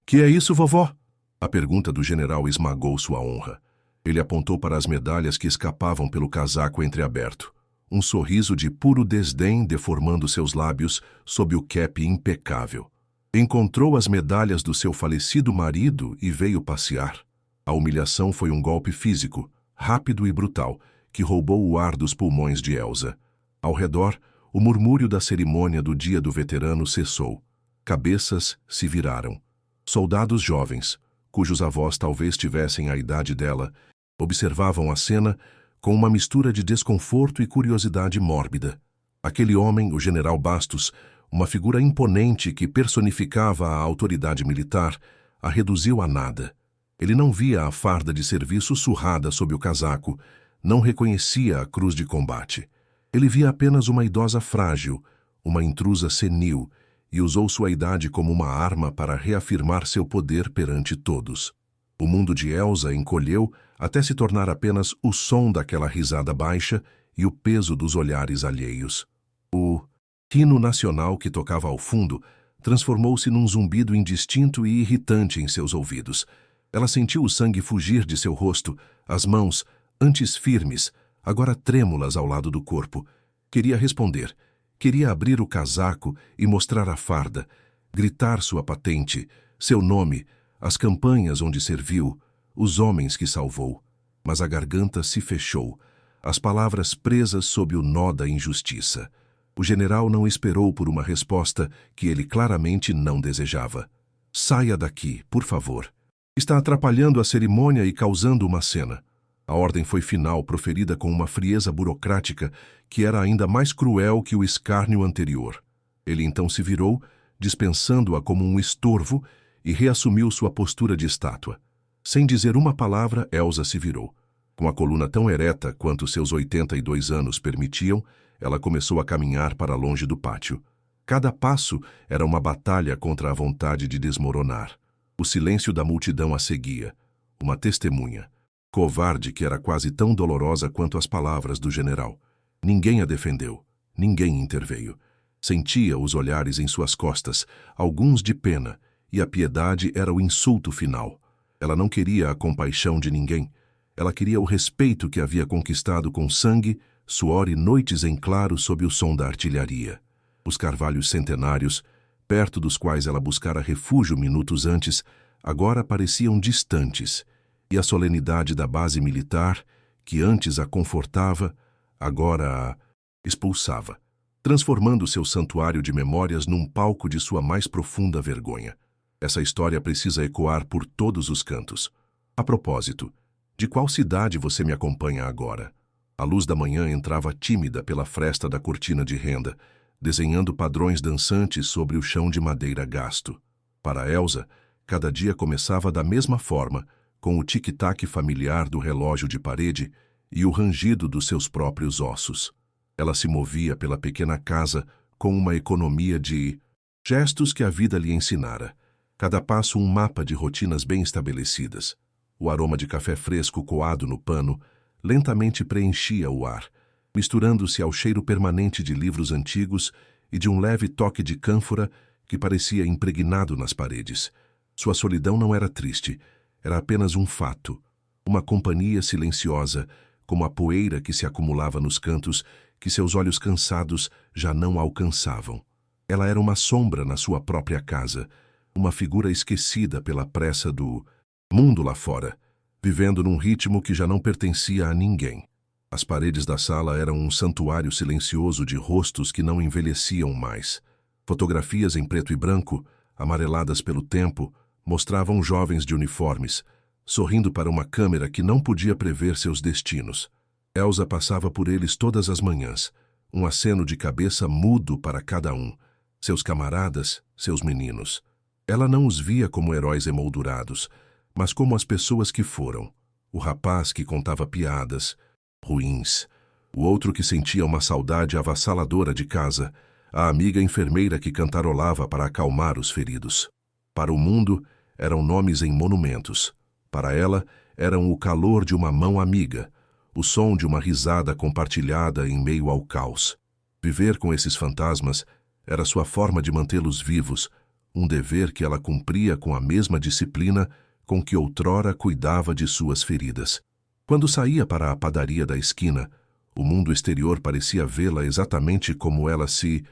Que é isso, vovó? A pergunta do general esmagou sua honra. Ele apontou para as medalhas que escapavam pelo casaco entreaberto. Um sorriso de puro desdém deformando seus lábios sob o cap impecável. Encontrou as medalhas do seu falecido marido e veio passear. A humilhação foi um golpe físico, rápido e brutal, que roubou o ar dos pulmões de Elsa. Ao redor, o murmúrio da cerimônia do Dia do Veterano cessou. Cabeças se viraram. Soldados jovens, cujos avós talvez tivessem a idade dela, observavam a cena com uma mistura de desconforto e curiosidade mórbida. Aquele homem, o general Bastos, uma figura imponente que personificava a autoridade militar, a reduziu a nada. Ele não via a farda de serviço surrada sob o casaco, não reconhecia a cruz de combate. Ele via apenas uma idosa frágil, uma intrusa senil, e usou sua idade como uma arma para reafirmar seu poder perante todos. O mundo de Elsa encolheu até se tornar apenas o som daquela risada baixa e o peso dos olhares alheios. O hino nacional que tocava ao fundo transformou-se num zumbido indistinto e irritante em seus ouvidos. Ela sentiu o sangue fugir de seu rosto, as mãos, antes firmes, agora trêmulas ao lado do corpo. Queria responder. Queria abrir o casaco e mostrar a farda, gritar sua patente, seu nome, as campanhas onde serviu, os homens que salvou. Mas a garganta se fechou, as palavras presas sob o nó da injustiça. O general não esperou por uma resposta que ele claramente não desejava. Saia daqui, por favor. Está atrapalhando a cerimônia e causando uma cena. A ordem foi final, proferida com uma frieza burocrática que era ainda mais cruel que o escárnio anterior. Ele então se virou, dispensando-a como um estorvo, e reassumiu sua postura de estátua. Sem dizer uma palavra, Elsa se virou. Com a coluna tão ereta quanto seus 82 anos permitiam, ela começou a caminhar para longe do pátio. Cada passo era uma batalha contra a vontade de desmoronar. O silêncio da multidão a seguia, uma testemunha. Covarde que era quase tão dolorosa quanto as palavras do general. Ninguém a defendeu, ninguém interveio. Sentia os olhares em suas costas, alguns de pena, e a piedade era o insulto final. Ela não queria a compaixão de ninguém. Ela queria o respeito que havia conquistado com sangue, suor e noites em claro sob o som da artilharia. Os carvalhos centenários, perto dos quais ela buscara refúgio minutos antes, agora pareciam distantes, e a solenidade da base militar, que antes a confortava, agora a expulsava, transformando seu santuário de memórias num palco de sua mais profunda vergonha. Essa história precisa ecoar por todos os cantos. A propósito, de qual cidade você me acompanha agora? A luz da manhã entrava tímida pela fresta da cortina de renda, desenhando padrões dançantes sobre o chão de madeira gasto. Para Elsa, cada dia começava da mesma forma, com o tic-tac familiar do relógio de parede e o rangido dos seus próprios ossos. Ela se movia pela pequena casa com uma economia de gestos que a vida lhe ensinara. Cada passo um mapa de rotinas bem estabelecidas. O aroma de café fresco coado no pano lentamente preenchia o ar, misturando-se ao cheiro permanente de livros antigos e de um leve toque de cânfora que parecia impregnado nas paredes. Sua solidão não era triste, era apenas um fato, uma companhia silenciosa, como a poeira que se acumulava nos cantos que seus olhos cansados já não alcançavam. Ela era uma sombra na sua própria casa, uma figura esquecida pela pressa do mundo lá fora, vivendo num ritmo que já não pertencia a ninguém. As paredes da sala eram um santuário silencioso de rostos que não envelheciam mais. Fotografias em preto e branco, amareladas pelo tempo, mostravam jovens de uniformes, sorrindo para uma câmera que não podia prever seus destinos. Elsa passava por eles todas as manhãs, um aceno de cabeça mudo para cada um, seus camaradas, seus meninos. Ela não os via como heróis emoldurados, mas como as pessoas que foram. O rapaz que contava piadas ruins, o outro que sentia uma saudade avassaladora de casa, a amiga enfermeira que cantarolava para acalmar os feridos. Para o mundo, eram nomes em monumentos. Para ela, eram o calor de uma mão amiga, o som de uma risada compartilhada em meio ao caos. Viver com esses fantasmas era sua forma de mantê-los vivos, um dever que ela cumpria com a mesma disciplina com que outrora cuidava de suas feridas. Quando saía para a padaria da esquina, o mundo exterior parecia vê-la exatamente como ela se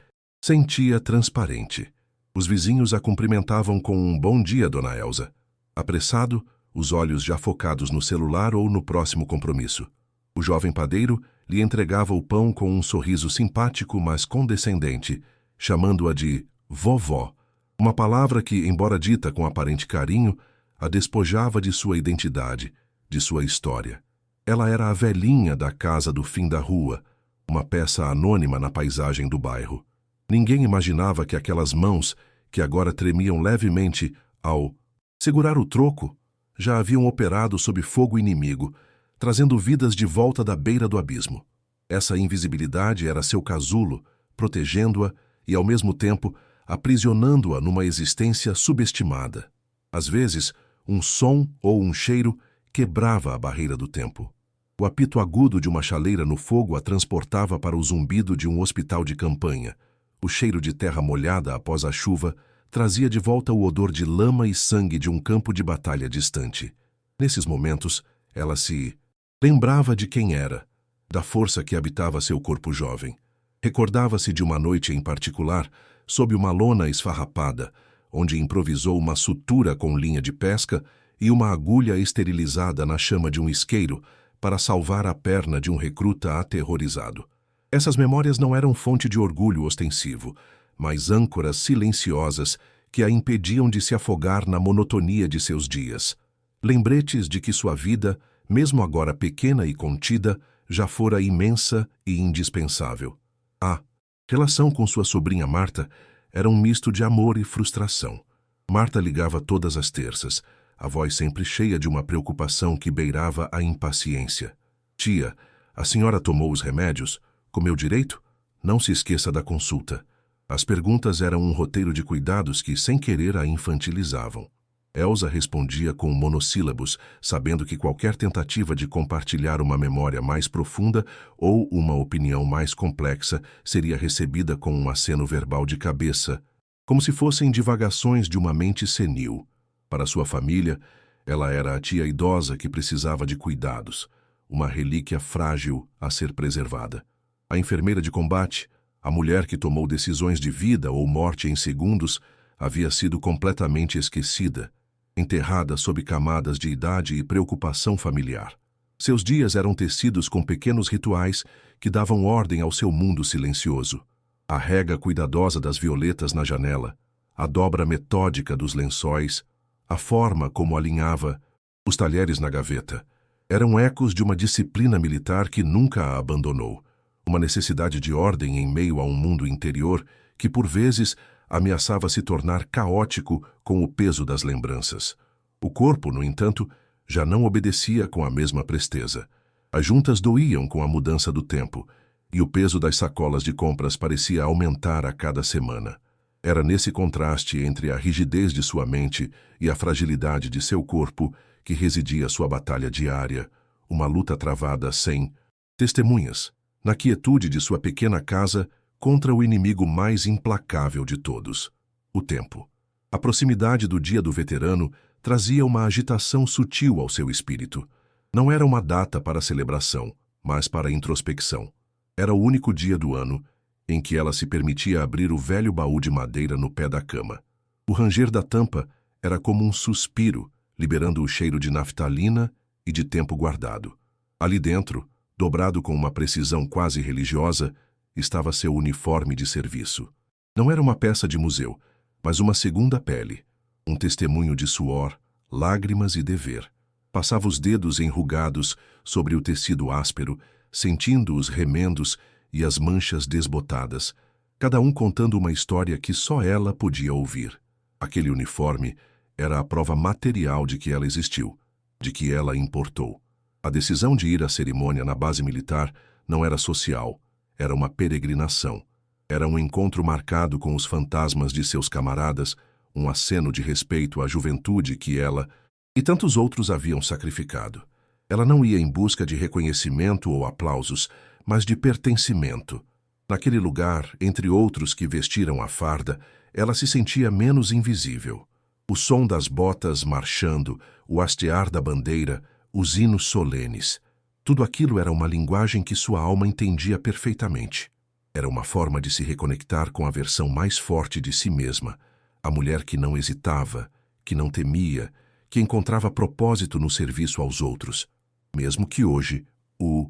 sentia, transparente. Os vizinhos a cumprimentavam com um bom dia, Dona Elsa. Apressado, os olhos já focados no celular ou no próximo compromisso. O jovem padeiro lhe entregava o pão com um sorriso simpático, mas condescendente, chamando-a de vovó, uma palavra que, embora dita com aparente carinho, a despojava de sua identidade, de sua história. Ela era a velhinha da casa do fim da rua, uma peça anônima na paisagem do bairro. Ninguém imaginava que aquelas mãos, que agora tremiam levemente ao segurar o troco, já haviam operado sob fogo inimigo, trazendo vidas de volta da beira do abismo. Essa invisibilidade era seu casulo, protegendo-a e, ao mesmo tempo, aprisionando-a numa existência subestimada. Às vezes, um som ou um cheiro quebrava a barreira do tempo. O apito agudo de uma chaleira no fogo a transportava para o zumbido de um hospital de campanha. O cheiro de terra molhada após a chuva trazia de volta o odor de lama e sangue de um campo de batalha distante. Nesses momentos, ela se lembrava de quem era, da força que habitava seu corpo jovem. Recordava-se de uma noite em particular, sob uma lona esfarrapada, onde improvisou uma sutura com linha de pesca e uma agulha esterilizada na chama de um isqueiro para salvar a perna de um recruta aterrorizado. Essas memórias não eram fonte de orgulho ostensivo, mas âncoras silenciosas que a impediam de se afogar na monotonia de seus dias. Lembretes de que sua vida, mesmo agora pequena e contida, já fora imensa e indispensável. A relação com sua sobrinha Marta era um misto de amor e frustração. Marta ligava todas as terças, a voz sempre cheia de uma preocupação que beirava a impaciência. Tia, a senhora tomou os remédios? Comeu direito? Não se esqueça da consulta. As perguntas eram um roteiro de cuidados que, sem querer, a infantilizavam. Elsa respondia com monossílabos, sabendo que qualquer tentativa de compartilhar uma memória mais profunda ou uma opinião mais complexa seria recebida com um aceno verbal de cabeça, como se fossem divagações de uma mente senil. Para sua família, ela era a tia idosa que precisava de cuidados, uma relíquia frágil a ser preservada. A enfermeira de combate, a mulher que tomou decisões de vida ou morte em segundos, havia sido completamente esquecida, enterrada sob camadas de idade e preocupação familiar. Seus dias eram tecidos com pequenos rituais que davam ordem ao seu mundo silencioso. A rega cuidadosa das violetas na janela, a dobra metódica dos lençóis, a forma como alinhava os talheres na gaveta, eram ecos de uma disciplina militar que nunca a abandonou, uma necessidade de ordem em meio a um mundo interior que, por vezes, ameaçava se tornar caótico com o peso das lembranças. O corpo, no entanto, já não obedecia com a mesma presteza. As juntas doíam com a mudança do tempo, e o peso das sacolas de compras parecia aumentar a cada semana. Era nesse contraste entre a rigidez de sua mente e a fragilidade de seu corpo que residia sua batalha diária, uma luta travada sem testemunhas, na quietude de sua pequena casa contra o inimigo mais implacável de todos, o tempo. A proximidade do dia do veterano trazia uma agitação sutil ao seu espírito. Não era uma data para celebração, mas para introspecção. Era o único dia do ano em que ela se permitia abrir o velho baú de madeira no pé da cama. O ranger da tampa era como um suspiro, liberando o cheiro de naftalina e de tempo guardado. Ali dentro, dobrado com uma precisão quase religiosa, estava seu uniforme de serviço. Não era uma peça de museu, mas uma segunda pele, um testemunho de suor, lágrimas e dever. Passava os dedos enrugados sobre o tecido áspero, sentindo os remendos e as manchas desbotadas, cada um contando uma história que só ela podia ouvir. Aquele uniforme era a prova material de que ela existiu, de que ela importou. A decisão de ir à cerimônia na base militar não era social, era uma peregrinação. Era um encontro marcado com os fantasmas de seus camaradas, um aceno de respeito à juventude que ela e tantos outros haviam sacrificado. Ela não ia em busca de reconhecimento ou aplausos, mas de pertencimento. Naquele lugar, entre outros que vestiram a farda, ela se sentia menos invisível. O som das botas marchando, o hastear da bandeira, os hinos solenes. Tudo aquilo era uma linguagem que sua alma entendia perfeitamente. Era uma forma de se reconectar com a versão mais forte de si mesma, a mulher que não hesitava, que não temia, que encontrava propósito no serviço aos outros, mesmo que hoje o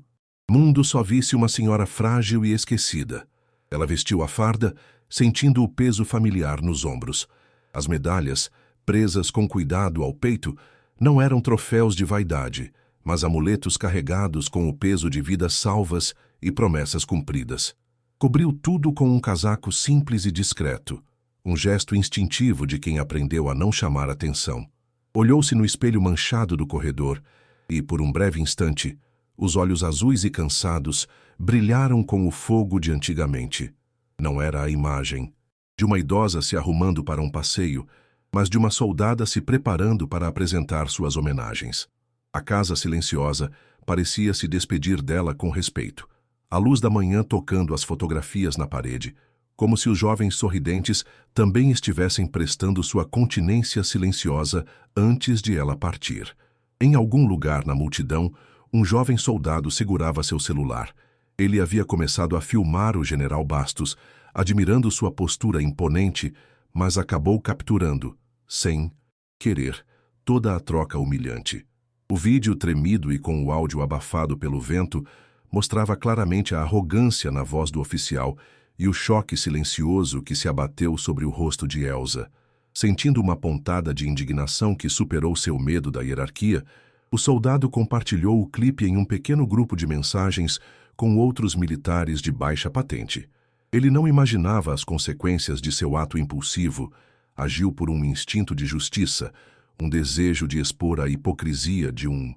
mundo só visse uma senhora frágil e esquecida. Ela vestiu a farda, sentindo o peso familiar nos ombros. As medalhas, presas com cuidado ao peito, não eram troféus de vaidade, mas amuletos carregados com o peso de vidas salvas e promessas cumpridas. Cobriu tudo com um casaco simples e discreto, um gesto instintivo de quem aprendeu a não chamar atenção. Olhou-se no espelho manchado do corredor e, por um breve instante, os olhos azuis e cansados brilharam com o fogo de antigamente. Não era a imagem de uma idosa se arrumando para um passeio, mas de uma soldada se preparando para apresentar suas homenagens. A casa silenciosa parecia se despedir dela com respeito. A luz da manhã tocando as fotografias na parede, como se os jovens sorridentes também estivessem prestando sua continência silenciosa antes de ela partir. Em algum lugar na multidão, um jovem soldado segurava seu celular. Ele havia começado a filmar o general Bastos, admirando sua postura imponente, mas acabou capturando, sem querer, toda a troca humilhante. O vídeo tremido e com o áudio abafado pelo vento mostrava claramente a arrogância na voz do oficial e o choque silencioso que se abateu sobre o rosto de Elsa. Sentindo uma pontada de indignação que superou seu medo da hierarquia, o soldado compartilhou o clipe em um pequeno grupo de mensagens com outros militares de baixa patente. Ele não imaginava as consequências de seu ato impulsivo, agiu por um instinto de justiça, um desejo de expor a hipocrisia de um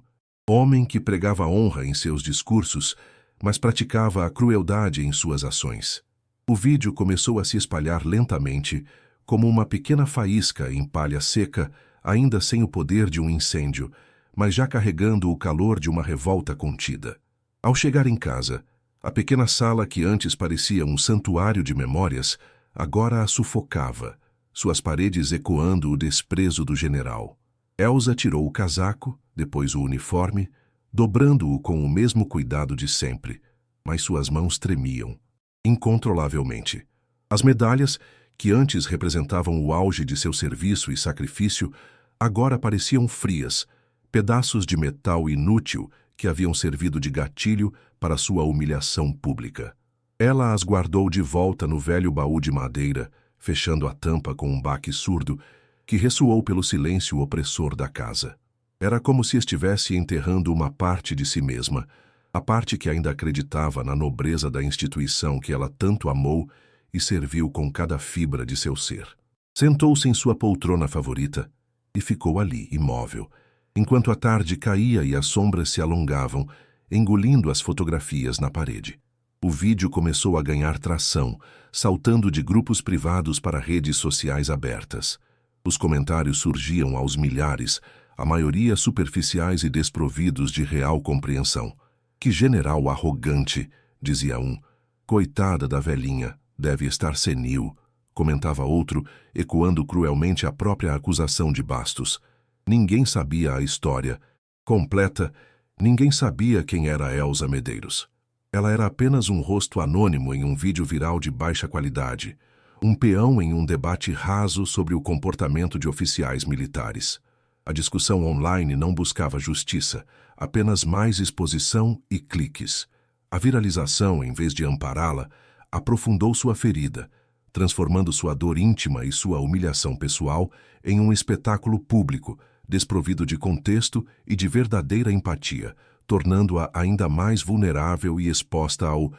homem que pregava honra em seus discursos, mas praticava a crueldade em suas ações. O vídeo começou a se espalhar lentamente, como uma pequena faísca em palha seca, ainda sem o poder de um incêndio, mas já carregando o calor de uma revolta contida. Ao chegar em casa, a pequena sala que antes parecia um santuário de memórias, agora a sufocava, suas paredes ecoando o desprezo do general. Elsa tirou o casaco, depois o uniforme, dobrando-o com o mesmo cuidado de sempre, mas suas mãos tremiam, incontrolavelmente. As medalhas, que antes representavam o auge de seu serviço e sacrifício, agora pareciam frias, pedaços de metal inútil que haviam servido de gatilho para sua humilhação pública. Ela as guardou de volta no velho baú de madeira, fechando a tampa com um baque surdo que ressoou pelo silêncio opressor da casa. Era como se estivesse enterrando uma parte de si mesma, a parte que ainda acreditava na nobreza da instituição que ela tanto amou e serviu com cada fibra de seu ser. Sentou-se em sua poltrona favorita e ficou ali, imóvel, enquanto a tarde caía e as sombras se alongavam, engolindo as fotografias na parede. O vídeo começou a ganhar tração, saltando de grupos privados para redes sociais abertas. Os comentários surgiam aos milhares, a maioria superficiais e desprovidos de real compreensão. Que general arrogante, dizia um. Coitada da velhinha, deve estar senil, comentava outro, ecoando cruelmente a própria acusação de Bastos. Ninguém sabia a história completa, ninguém sabia quem era Elsa Medeiros. Ela era apenas um rosto anônimo em um vídeo viral de baixa qualidade, um peão em um debate raso sobre o comportamento de oficiais militares. A discussão online não buscava justiça, apenas mais exposição e cliques. A viralização, em vez de ampará-la, aprofundou sua ferida, transformando sua dor íntima e sua humilhação pessoal em um espetáculo público, desprovido de contexto e de verdadeira empatia, tornando-a ainda mais vulnerável e exposta ao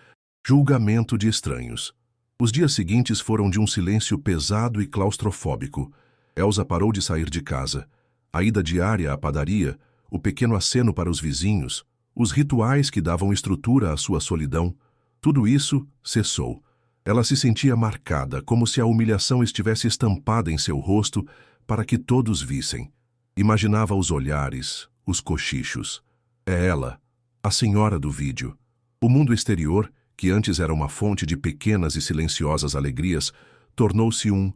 julgamento de estranhos. Os dias seguintes foram de um silêncio pesado e claustrofóbico. Elsa parou de sair de casa. A ida diária à padaria, o pequeno aceno para os vizinhos, os rituais que davam estrutura à sua solidão, tudo isso cessou. Ela se sentia marcada, como se a humilhação estivesse estampada em seu rosto para que todos vissem. Imaginava os olhares, os cochichos. É ela, a senhora do vídeo. O mundo exterior, que antes era uma fonte de pequenas e silenciosas alegrias, tornou-se um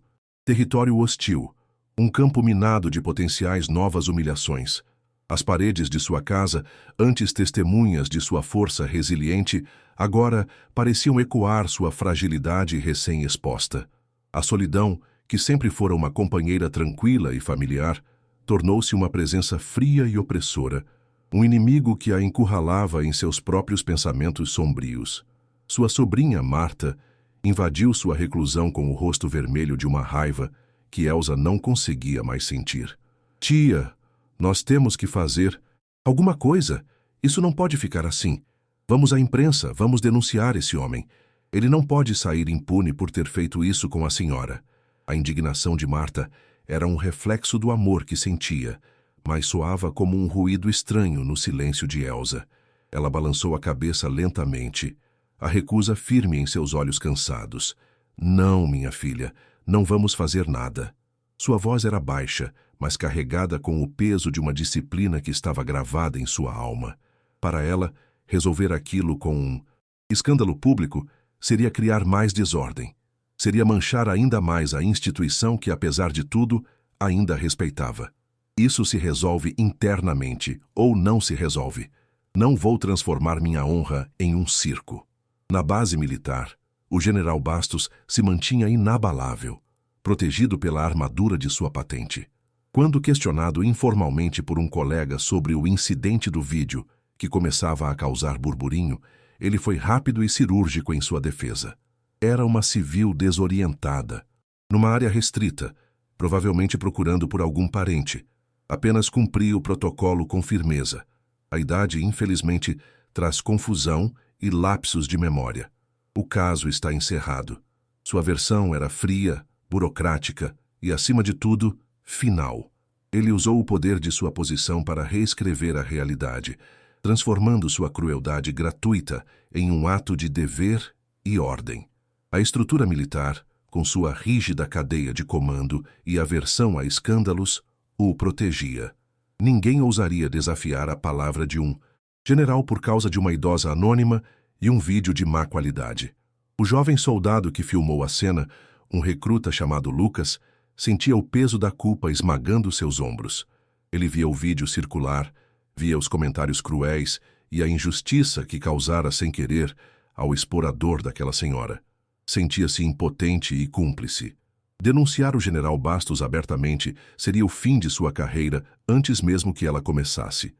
Território hostil, um campo minado de potenciais novas humilhações. As paredes de sua casa, antes testemunhas de sua força resiliente, agora pareciam ecoar sua fragilidade recém-exposta. A solidão, que sempre fora uma companheira tranquila e familiar, tornou-se uma presença fria e opressora, um inimigo que a encurralava em seus próprios pensamentos sombrios. Sua sobrinha, Marta, invadiu sua reclusão com o rosto vermelho de uma raiva que Elsa não conseguia mais sentir. Tia, nós temos que fazer alguma coisa. Isso não pode ficar assim. Vamos à imprensa, vamos denunciar esse homem. Ele não pode sair impune por ter feito isso com a senhora. A indignação de Marta era um reflexo do amor que sentia, mas soava como um ruído estranho no silêncio de Elsa. Ela balançou a cabeça lentamente, a recusa firme em seus olhos cansados. Não, minha filha, não vamos fazer nada. Sua voz era baixa, mas carregada com o peso de uma disciplina que estava gravada em sua alma. Para ela, resolver aquilo com um escândalo público seria criar mais desordem. Seria manchar ainda mais a instituição que, apesar de tudo, ainda respeitava. Isso se resolve internamente, ou não se resolve. Não vou transformar minha honra em um circo. Na base militar, o general Bastos se mantinha inabalável, protegido pela armadura de sua patente. Quando questionado informalmente por um colega sobre o incidente do vídeo, que começava a causar burburinho, ele foi rápido e cirúrgico em sua defesa. Era uma civil desorientada, numa área restrita, provavelmente procurando por algum parente. Apenas cumpria o protocolo com firmeza. A idade, infelizmente, traz confusão e lapsos de memória. O caso está encerrado. Sua versão era fria, burocrática e, acima de tudo, final. Ele usou o poder de sua posição para reescrever a realidade, transformando sua crueldade gratuita em um ato de dever e ordem. A estrutura militar, com sua rígida cadeia de comando e aversão a escândalos, o protegia. Ninguém ousaria desafiar a palavra de um general por causa de uma idosa anônima e um vídeo de má qualidade. O jovem soldado que filmou a cena, um recruta chamado Lucas, sentia o peso da culpa esmagando seus ombros. Ele via o vídeo circular, via os comentários cruéis e a injustiça que causara sem querer ao expor a dor daquela senhora. Sentia-se impotente e cúmplice. Denunciar o general Bastos abertamente seria o fim de sua carreira antes mesmo que ela começasse.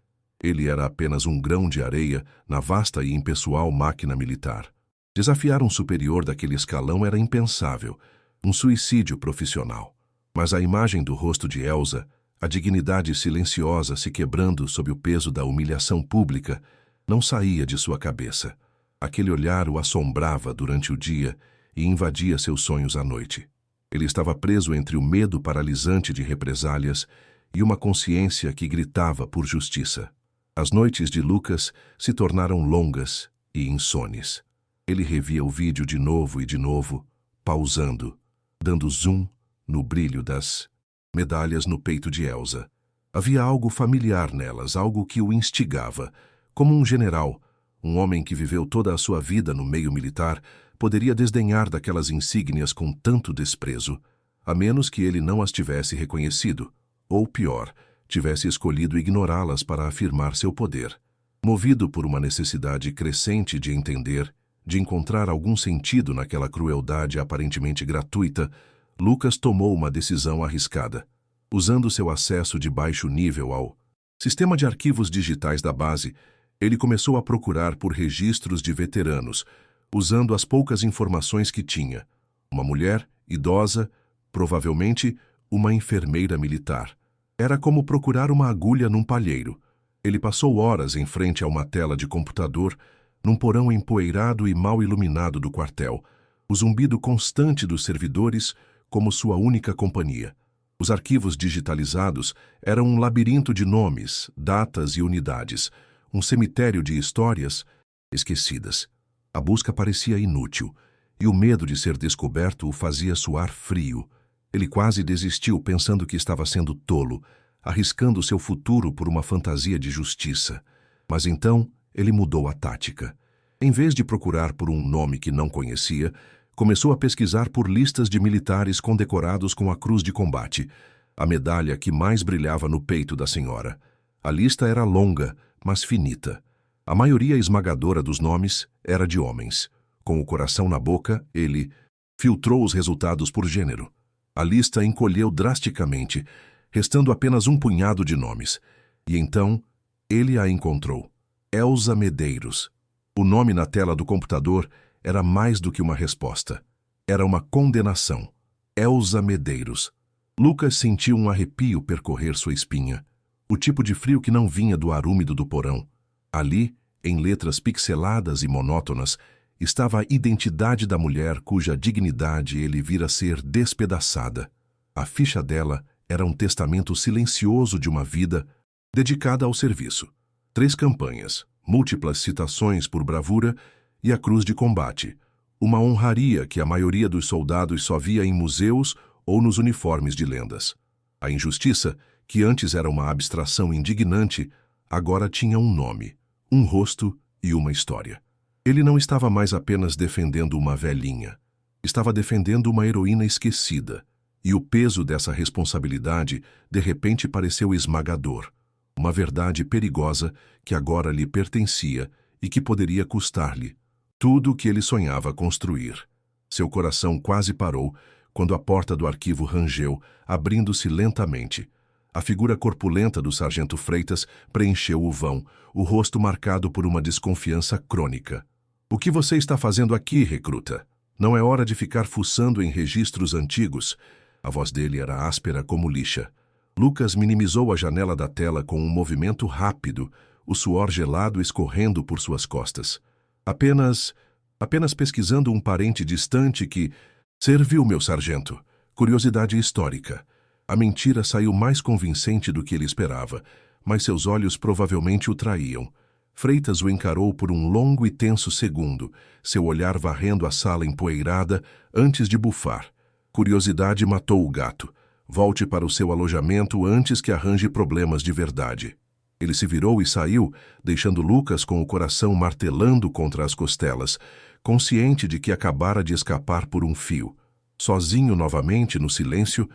Ele era apenas um grão de areia na vasta e impessoal máquina militar. Desafiar um superior daquele escalão era impensável, um suicídio profissional. Mas a imagem do rosto de Elsa, a dignidade silenciosa se quebrando sob o peso da humilhação pública, não saía de sua cabeça. Aquele olhar o assombrava durante o dia e invadia seus sonhos à noite. Ele estava preso entre o medo paralisante de represálias e uma consciência que gritava por justiça. As noites de Lucas se tornaram longas e insones. Ele revia o vídeo de novo e de novo, pausando, dando zoom no brilho das medalhas no peito de Elsa. Havia algo familiar nelas, algo que o instigava. Como um general, um homem que viveu toda a sua vida no meio militar, poderia desdenhar daquelas insígnias com tanto desprezo, a menos que ele não as tivesse reconhecido, ou pior, tivesse escolhido ignorá-las para afirmar seu poder. Movido por uma necessidade crescente de entender, de encontrar algum sentido naquela crueldade aparentemente gratuita, Lucas tomou uma decisão arriscada. Usando seu acesso de baixo nível ao sistema de arquivos digitais da base, ele começou a procurar por registros de veteranos, usando as poucas informações que tinha. Uma mulher, idosa, provavelmente uma enfermeira militar. Era como procurar uma agulha num palheiro. Ele passou horas em frente a uma tela de computador, num porão empoeirado e mal iluminado do quartel, o zumbido constante dos servidores como sua única companhia. Os arquivos digitalizados eram um labirinto de nomes, datas e unidades, um cemitério de histórias esquecidas. A busca parecia inútil, e o medo de ser descoberto o fazia suar frio. Ele quase desistiu pensando que estava sendo tolo, arriscando seu futuro por uma fantasia de justiça. Mas então ele mudou a tática. Em vez de procurar por um nome que não conhecia, Começou a pesquisar por listas de militares condecorados com a Cruz de Combate, a medalha que mais brilhava no peito da senhora. A lista era longa, mas finita. A maioria esmagadora dos nomes era de homens. Com o coração na boca, ele filtrou os resultados por gênero. A lista encolheu drasticamente, restando apenas um punhado de nomes. E então, ele a encontrou. Elza Medeiros. O nome na tela do computador era mais do que uma resposta. Era uma condenação. Elza Medeiros. Lucas sentiu um arrepio percorrer sua espinha. O tipo de frio que não vinha do ar úmido do porão. Ali, em letras pixeladas e monótonas, estava a identidade da mulher cuja dignidade ele vira ser despedaçada. A ficha dela era um testamento silencioso de uma vida dedicada ao serviço. 3 campanhas, múltiplas citações por bravura e a Cruz de Combate, uma honraria que a maioria dos soldados só via em museus ou nos uniformes de lendas. A injustiça, que antes era uma abstração indignante, agora tinha um nome, um rosto e uma história. Ele não estava mais apenas defendendo uma velhinha, estava defendendo uma heroína esquecida, e o peso dessa responsabilidade de repente pareceu esmagador, uma verdade perigosa que agora lhe pertencia e que poderia custar-lhe tudo o que ele sonhava construir. Seu coração quase parou quando a porta do arquivo rangeu, abrindo-se lentamente. A figura corpulenta do sargento Freitas preencheu o vão, o rosto marcado por uma desconfiança crônica. "O que você está fazendo aqui, recruta? Não é hora de ficar fuçando em registros antigos." A voz dele era áspera como lixa. Lucas minimizou a janela da tela com um movimento rápido, o suor gelado escorrendo por suas costas. Apenas pesquisando um parente distante que... "Serviu, meu sargento. Curiosidade histórica." A mentira saiu mais convincente do que ele esperava, mas seus olhos provavelmente o traíam. Freitas o encarou por um longo e tenso segundo, seu olhar varrendo a sala empoeirada antes de bufar. "Curiosidade matou o gato. Volte para o seu alojamento antes que arranje problemas de verdade." Ele se virou e saiu, deixando Lucas com o coração martelando contra as costelas, consciente de que acabara de escapar por um fio. Sozinho novamente no silêncio,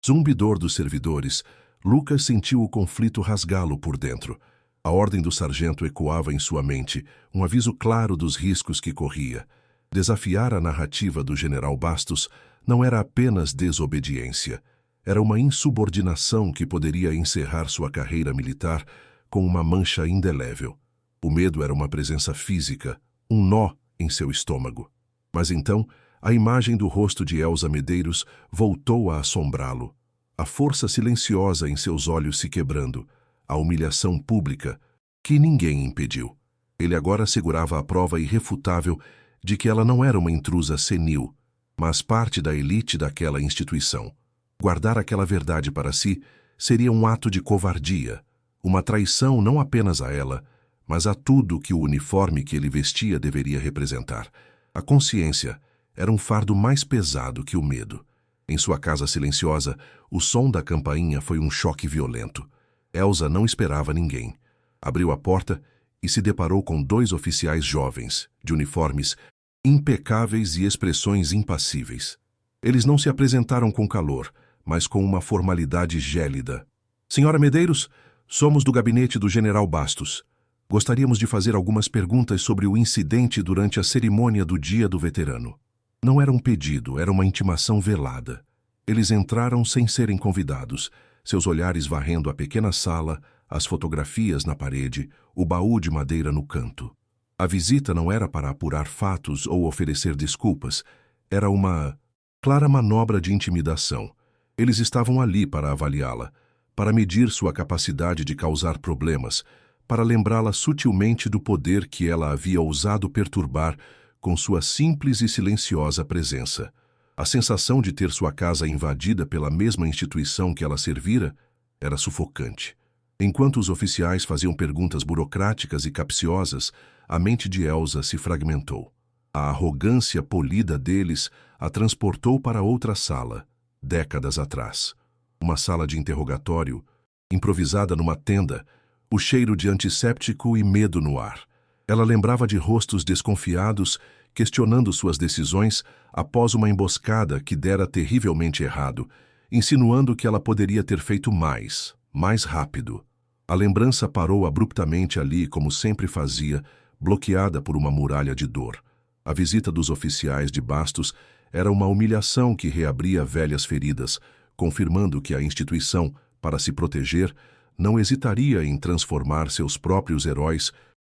zumbidor dos servidores, Lucas sentiu o conflito rasgá-lo por dentro. A ordem do sargento ecoava em sua mente, um aviso claro dos riscos que corria. Desafiar a narrativa do general Bastos não era apenas desobediência. Era uma insubordinação que poderia encerrar sua carreira militar com uma mancha indelével. O medo era uma presença física, um nó em seu estômago. Mas então, a imagem do rosto de Elza Medeiros voltou a assombrá-lo. A força silenciosa em seus olhos se quebrando, a humilhação pública, que ninguém impediu. Ele agora segurava a prova irrefutável de que ela não era uma intrusa senil, mas parte da elite daquela instituição. Guardar aquela verdade para si seria um ato de covardia, uma traição não apenas a ela, mas a tudo que o uniforme que ele vestia deveria representar. A consciência era um fardo mais pesado que o medo. Em sua casa silenciosa, o som da campainha foi um choque violento. Elza não esperava ninguém. Abriu a porta e se deparou com 2 oficiais jovens, de uniformes impecáveis e expressões impassíveis. Eles não se apresentaram com calor, mas com uma formalidade gélida. "Senhora Medeiros, somos do gabinete do general Bastos. Gostaríamos de fazer algumas perguntas sobre o incidente durante a cerimônia do Dia do Veterano." Não era um pedido, era uma intimação velada. Eles entraram sem serem convidados, seus olhares varrendo a pequena sala, as fotografias na parede, o baú de madeira no canto. A visita não era para apurar fatos ou oferecer desculpas, era uma clara manobra de intimidação. Eles estavam ali para avaliá-la, para medir sua capacidade de causar problemas, para lembrá-la sutilmente do poder que ela havia ousado perturbar com sua simples e silenciosa presença. A sensação de ter sua casa invadida pela mesma instituição que ela servira era sufocante. Enquanto os oficiais faziam perguntas burocráticas e capciosas, a mente de Elza se fragmentou. A arrogância polida deles a transportou para outra sala, décadas atrás. Uma sala de interrogatório, improvisada numa tenda, o cheiro de antisséptico e medo no ar. Ela lembrava de rostos desconfiados questionando suas decisões após uma emboscada que dera terrivelmente errado, insinuando que ela poderia ter feito mais rápido. A lembrança parou abruptamente ali, como sempre fazia, bloqueada por uma muralha de dor. A visita dos oficiais de Bastos era uma humilhação que reabria velhas feridas, confirmando que a instituição, para se proteger, não hesitaria em transformar seus próprios heróis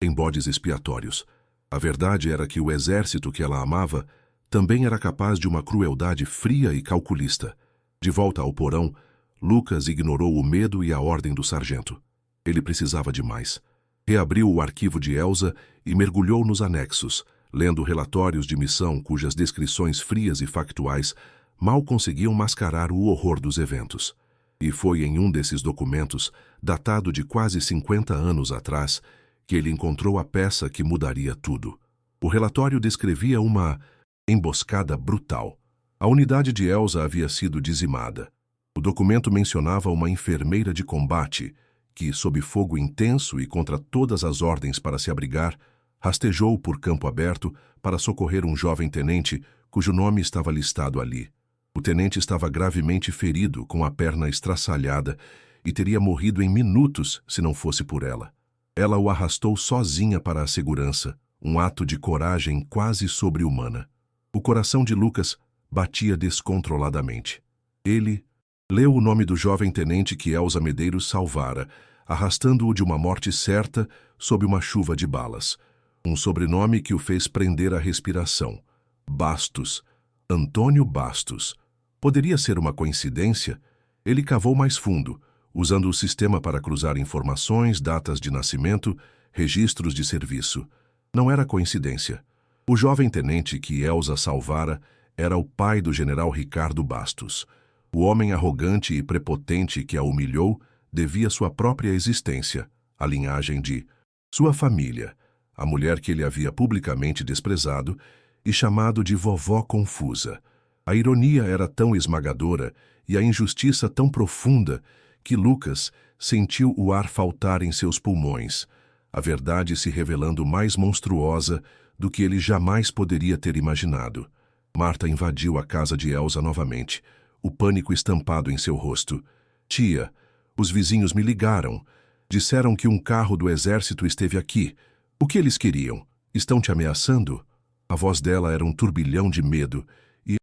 em bodes expiatórios. A verdade era que o exército que ela amava também era capaz de uma crueldade fria e calculista. De volta ao porão, Lucas ignorou o medo e a ordem do sargento. Ele precisava de mais. Reabriu o arquivo de Elsa e mergulhou nos anexos, lendo relatórios de missão cujas descrições frias e factuais mal conseguiam mascarar o horror dos eventos. E foi em um desses documentos, datado de quase 50 anos atrás, que ele encontrou a peça que mudaria tudo. O relatório descrevia uma emboscada brutal. A unidade de Elsa havia sido dizimada. O documento mencionava uma enfermeira de combate que, sob fogo intenso e contra todas as ordens para se abrigar, rastejou por campo aberto para socorrer um jovem tenente cujo nome estava listado ali. O tenente estava gravemente ferido, com a perna estraçalhada, e teria morrido em minutos se não fosse por ela. Ela o arrastou sozinha para a segurança, um ato de coragem quase sobre-humana. O coração de Lucas batia descontroladamente. Ele leu o nome do jovem tenente que Elsa Medeiros salvara, arrastando-o de uma morte certa sob uma chuva de balas. Um sobrenome que o fez prender a respiração. Bastos. Antônio Bastos. Poderia ser uma coincidência? Ele cavou mais fundo, usando o sistema para cruzar informações, datas de nascimento, registros de serviço. Não era coincidência. O jovem tenente que Elsa salvara era o pai do general Ricardo Bastos. O homem arrogante e prepotente que a humilhou devia sua própria existência, a linhagem de sua família, a mulher que ele havia publicamente desprezado e chamado de vovó confusa. A ironia era tão esmagadora e a injustiça tão profunda que Lucas sentiu o ar faltar em seus pulmões, a verdade se revelando mais monstruosa do que ele jamais poderia ter imaginado. Marta invadiu a casa de Elsa novamente, o pânico estampado em seu rosto. Tia, os vizinhos me ligaram. Disseram que um carro do exército esteve aqui. O que eles queriam? Estão te ameaçando? A voz dela era um turbilhão de medo e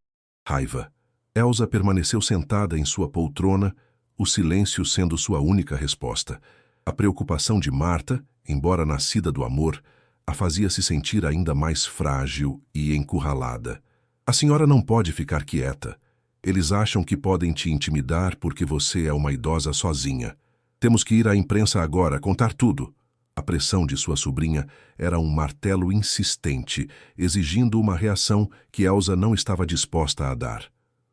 raiva. Elsa permaneceu sentada em sua poltrona, o silêncio sendo sua única resposta. A preocupação de Marta, embora nascida do amor, a fazia se sentir ainda mais frágil e encurralada. A senhora não pode ficar quieta. Eles acham que podem te intimidar porque você é uma idosa sozinha. Temos que ir à imprensa agora, contar tudo. A pressão de sua sobrinha era um martelo insistente, exigindo uma reação que Elsa não estava disposta a dar.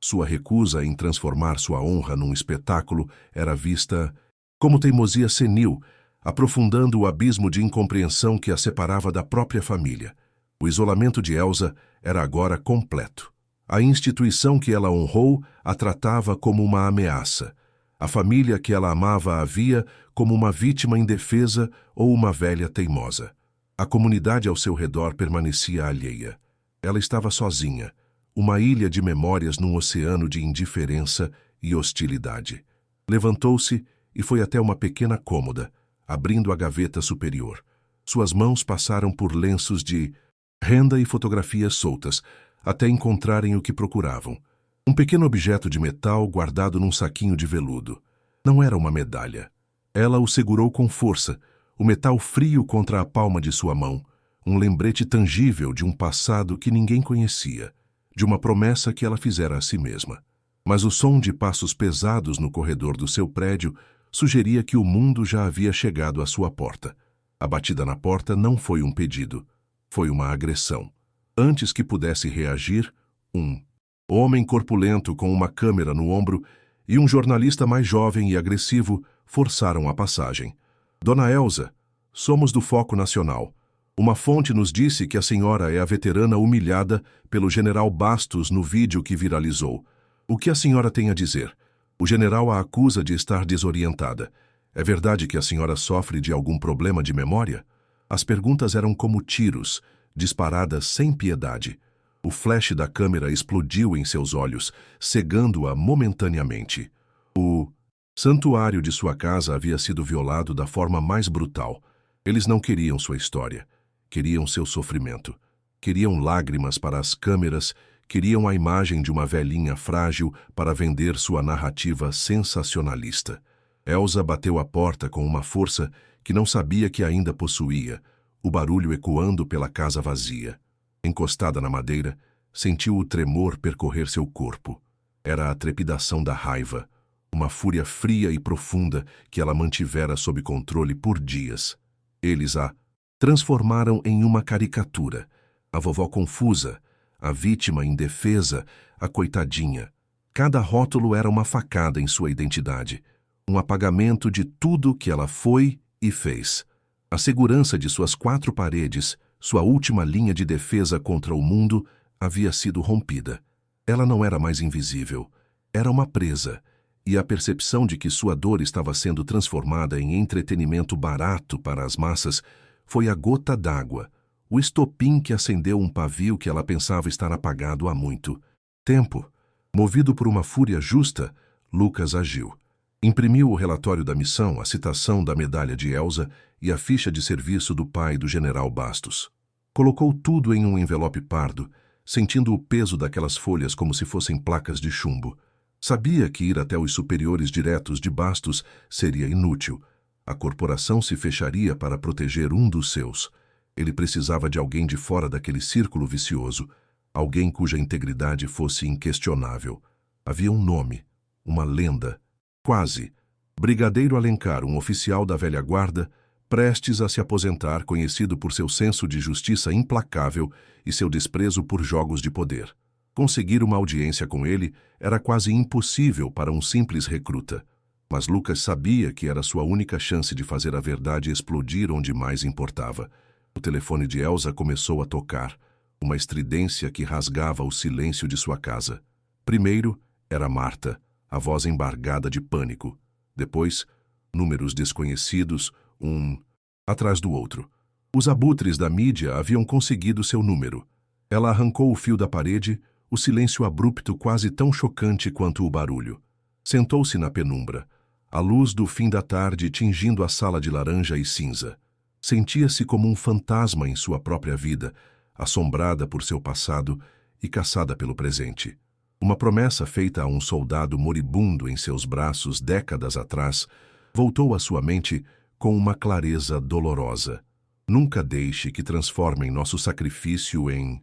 Sua recusa em transformar sua honra num espetáculo era vista como teimosia senil, aprofundando o abismo de incompreensão que a separava da própria família. O isolamento de Elsa era agora completo. A instituição que ela honrou a tratava como uma ameaça. A família que ela amava a via como uma vítima indefesa ou uma velha teimosa. A comunidade ao seu redor permanecia alheia. Ela estava sozinha, uma ilha de memórias num oceano de indiferença e hostilidade. Levantou-se e foi até uma pequena cômoda, abrindo a gaveta superior. Suas mãos passaram por lenços de renda e fotografias soltas, até encontrarem o que procuravam. Um pequeno objeto de metal guardado num saquinho de veludo. Não era uma medalha. Ela o segurou com força, o metal frio contra a palma de sua mão, um lembrete tangível de um passado que ninguém conhecia, de uma promessa que ela fizera a si mesma. Mas o som de passos pesados no corredor do seu prédio sugeria que o mundo já havia chegado à sua porta. A batida na porta não foi um pedido, foi uma agressão. Antes que pudesse reagir, um homem corpulento com uma câmera no ombro e um jornalista mais jovem e agressivo forçaram a passagem. Dona Elsa, somos do Foco Nacional. Uma fonte nos disse que a senhora é a veterana humilhada pelo general Bastos no vídeo que viralizou. O que a senhora tem a dizer? O general a acusa de estar desorientada. É verdade que a senhora sofre de algum problema de memória? As perguntas eram como tiros, disparada sem piedade. O flash da câmera explodiu em seus olhos, cegando-a momentaneamente. O santuário de sua casa havia sido violado da forma mais brutal. Eles não queriam sua história. Queriam seu sofrimento. Queriam lágrimas para as câmeras, queriam a imagem de uma velhinha frágil para vender sua narrativa sensacionalista. Elsa bateu a porta com uma força que não sabia que ainda possuía, o barulho ecoando pela casa vazia. Encostada na madeira, sentiu o tremor percorrer seu corpo. Era a trepidação da raiva, uma fúria fria e profunda que ela mantivera sob controle por dias. Eles a transformaram em uma caricatura. A vovó confusa, a vítima indefesa, a coitadinha. Cada rótulo era uma facada em sua identidade, um apagamento de tudo que ela foi e fez. A segurança de suas 4 paredes, sua última linha de defesa contra o mundo, havia sido rompida. Ela não era mais invisível, era uma presa, e a percepção de que sua dor estava sendo transformada em entretenimento barato para as massas foi a gota d'água, o estopim que acendeu um pavio que ela pensava estar apagado há muito tempo. Movido por uma fúria justa, Lucas agiu. Imprimiu o relatório da missão, a citação da medalha de Elsa e a ficha de serviço do pai do general Bastos. Colocou tudo em um envelope pardo, sentindo o peso daquelas folhas como se fossem placas de chumbo. Sabia que ir até os superiores diretos de Bastos seria inútil. A corporação se fecharia para proteger um dos seus. Ele precisava de alguém de fora daquele círculo vicioso, alguém cuja integridade fosse inquestionável. Havia um nome, uma lenda, quase. Brigadeiro Alencar, um oficial da velha guarda, prestes a se aposentar, conhecido por seu senso de justiça implacável e seu desprezo por jogos de poder. Conseguir uma audiência com ele era quase impossível para um simples recruta. Mas Lucas sabia que era sua única chance de fazer a verdade explodir onde mais importava. O telefone de Elsa começou a tocar, uma estridência que rasgava o silêncio de sua casa. Primeiro, era Marta, a voz embargada de pânico. Depois, números desconhecidos, um atrás do outro. Os abutres da mídia haviam conseguido seu número. Ela arrancou o fio da parede, o silêncio abrupto quase tão chocante quanto o barulho. Sentou-se na penumbra, a luz do fim da tarde tingindo a sala de laranja e cinza. Sentia-se como um fantasma em sua própria vida, assombrada por seu passado e caçada pelo presente. Uma promessa feita a um soldado moribundo em seus braços décadas atrás voltou à sua mente com uma clareza dolorosa. Nunca deixe que transformem nosso sacrifício em